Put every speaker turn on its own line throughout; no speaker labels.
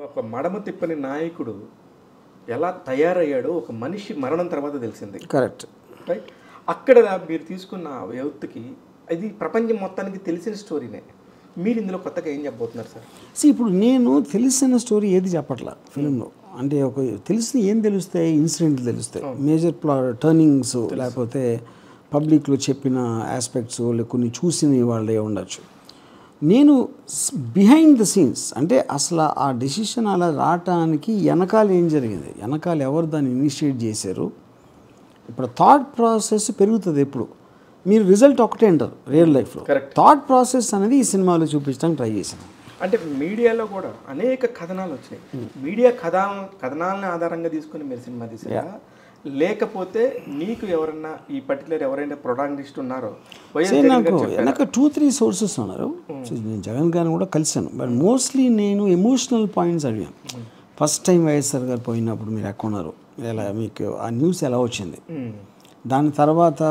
ఒక మడమ తిప్పని నాయకుడు ఎలా తయారయ్యాడో ఒక మనిషి మరణం తర్వాత తెలిసింది.
కరెక్ట్.
రైట్. అక్కడ మీరు తీసుకున్న వ్యక్తికి ఇది ప్రపంచం మొత్తానికి తెలిసిన స్టోరీనే. మీరు ఇందులో కొత్తగా ఏం చెప్పబోతున్నారు సార్?
ఇప్పుడు నేను తెలిసిన స్టోరీ ఏది చెప్పట్లా ఫిలింలో. అంటే ఒక తెలిసిన ఏం తెలుస్తాయి, ఇన్సిడెంట్లు తెలుస్తాయి, మేజర్ టర్నింగ్స్, లేకపోతే పబ్లిక్లో చెప్పిన ఆస్పెక్ట్స్, లేక కొన్ని చూసిన వాళ్ళే ఉండొచ్చు. నేను బిహైండ్ ద సీన్స్, అంటే అసలు ఆ డెసిషన్ అలా రావటానికి వెనకాల ఏం జరిగింది, వెనకాల ఎవరు దాన్ని ఇనిషియేట్ చేశారు. ఇప్పుడు థాట్ ప్రాసెస్ పెరుగుతుంది. ఎప్పుడు మీరు రిజల్ట్ ఒకటే అంటారు రియల్ లైఫ్లో, థాట్ ప్రాసెస్ అనేది ఈ సినిమాలో చూపించడానికి ట్రై చేశాను.
అంటే మీడియాలో కూడా అనేక కథనాలు వచ్చినాయి. మీడియా కథనాలను ఆధారంగా తీసుకుని మీరు సినిమా తీసారా, లేకపోతే నీకు ఎవరన్నా ఈ పర్టికులర్ ఎవరైనా ప్రొటాగనిస్ట్ ఉన్నారో?
నాకు 2-3 సోర్సెస్ ఉన్నారు. నేను జగన్ గారిని కూడా కలిశాను, బట్ మోస్ట్లీ నేను ఎమోషనల్ పాయింట్స్ అడిగాను. ఫస్ట్ టైం వైఎస్ఆర్ గారు పోయినప్పుడు మీరు ఎక్కడ ఉన్నారు, ఎలా మీకు ఆ న్యూస్ ఎలా వచ్చింది, దాని తర్వాత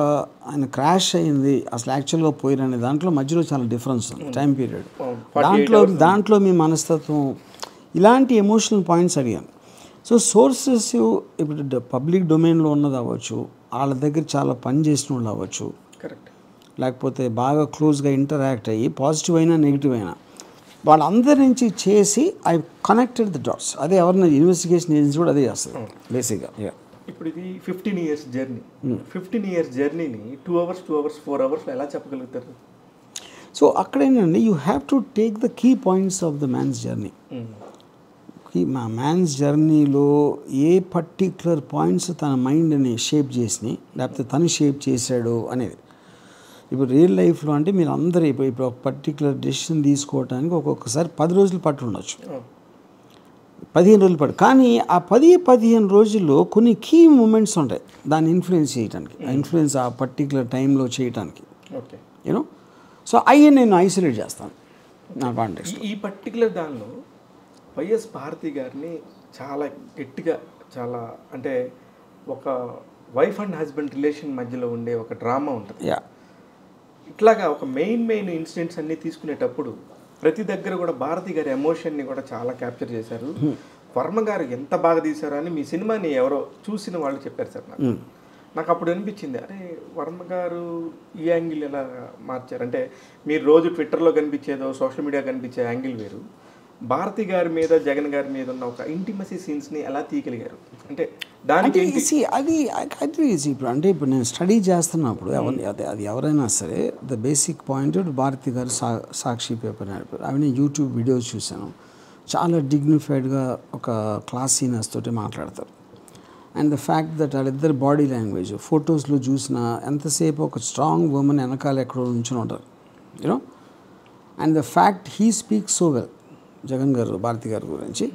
ఆయన క్రాష్ అయింది, అసలు యాక్చువల్గా పోయిరనే దాంట్లో మధ్యలో చాలా డిఫరెన్స్ ఉంది టైం పీరియడ్, దాంట్లో మీ మనస్తత్వం, ఇలాంటి ఎమోషనల్ పాయింట్స్ అడిగాను. సో సోర్సెస్ ఇప్పుడు పబ్లిక్ డొమైన్లో ఉన్నది అవ్వచ్చు, వాళ్ళ దగ్గర చాలా పని చేసిన వాళ్ళు అవ్వచ్చు,
కరెక్ట్,
లేకపోతే బాగా క్లోజ్గా ఇంటరాక్ట్ అయ్యి పాజిటివ్ అయినా నెగిటివ్ అయినా వాళ్ళందరి నుంచి చేసి ఐ కనెక్టెడ్ ద డాట్స్. అదే ఎవరైనా ఇన్వెస్టిగేషన్ ఏజెన్సీ కూడా అదే చేస్తుంది బేసిక్గా.
ఇప్పుడు ఇది 15 years జర్నీ. 15 years జర్నీని 2 hours, 4 hours ఎలా చెప్పగలుగుతారు?
సో అక్కడ ఏంటంటే you have to take the key points of the man's journey. మా మ్యాన్స్ జర్నీలో ఏ పర్టిక్యులర్ పాయింట్స్ తన మైండ్ని షేప్ చేసినాయి, లేకపోతే తను షేప్ చేశాడు అనేది. ఇప్పుడు రియల్ లైఫ్లో అంటే మీరు అందరూ ఇప్పుడు ఒక పర్టిక్యులర్ డెసిషన్ తీసుకోవడానికి ఒక్కొక్కసారి 10 రోజులు పట్టు ఉండొచ్చు, 15 రోజులు పట్టు. కానీ ఆ 10-15 రోజుల్లో కొన్ని కీ మూమెంట్స్ ఉంటాయి దాన్ని ఇన్ఫ్లుయెన్స్ చేయడానికి, ఆ ఇన్ఫ్లుయెన్స్ ఆ పర్టిక్యులర్ టైంలో చేయడానికి. యూనో, సో అయ్యే నేను ఐసోలేట్ చేస్తాను నా కాంటెక్స్ట్.
ఈ పర్టికులర్ దానిలో వైఎస్ భారతి గారిని చాలా గట్టిగా, చాలా అంటే ఒక వైఫ్ అండ్ హస్బెండ్ రిలేషన్ మధ్యలో ఉండే ఒక డ్రామా ఉంటుంది. ఇట్లాగా ఒక మెయిన్ ఇన్సిడెంట్స్ అన్నీ తీసుకునేటప్పుడు ప్రతి దగ్గర కూడా భారతి గారి ఎమోషన్ని కూడా చాలా క్యాప్చర్ చేశారు. వర్మ గారు ఎంత బాగా తీశారు అని మీ సినిమాని ఎవరో చూసిన వాళ్ళు చెప్పారు సార్. నాకు అప్పుడు అనిపించింది, అరే వర్మ గారు ఈ యాంగిల్ ఎలా మార్చారు అంటే, మీరు రోజు ట్విట్టర్లో కనిపించేదో సోషల్ మీడియా కనిపించే యాంగిల్ వేరు, భారతి గారి మీద జగన్ గారి మీద ఉన్న ఒక ఇంటిమసీ సీన్స్ని ఎలా తీయగలిగారు అంటే దానికి
అది ఇప్పుడు అంటే ఇప్పుడు నేను స్టడీ చేస్తున్నప్పుడు అది ఎవరైనా సరే ద బేసిక్ పాయింట్ భారతి గారు సాక్షి పేపర్ నడిపారు, అవి నేను యూట్యూబ్ వీడియోస్ చూశాను. చాలా డిగ్నిఫైడ్గా ఒక క్లాసీనెస్ తోటి మాట్లాడతారు. అండ్ ద ఫ్యాక్ట్ దట్ వాళ్ళిద్దరు బాడీ లాంగ్వేజ్ ఫొటోస్లో చూసిన ఎంతసేపు ఒక స్ట్రాంగ్ ఉమెన్ వెనకాల ఎక్కడో నుంచుని ఉంటారు, you know. And the fact he speaks so well, Jagan గారు భారతి గారి గురించి.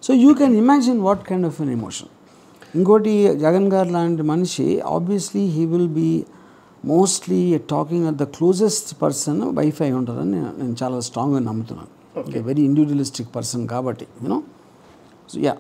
So you can imagine what kind of an emotion. ఇంకోటి, జగన్ గారు లాంటి మనిషి obviously he will be mostly talking at the closest person wife అయి ఉంటారని నేను చాలా స్ట్రాంగ్గా నమ్ముతున్నాను. వెరీ ఇండివిజువలిస్టిక్ పర్సన్ కాబట్టి, యూనో. So yeah.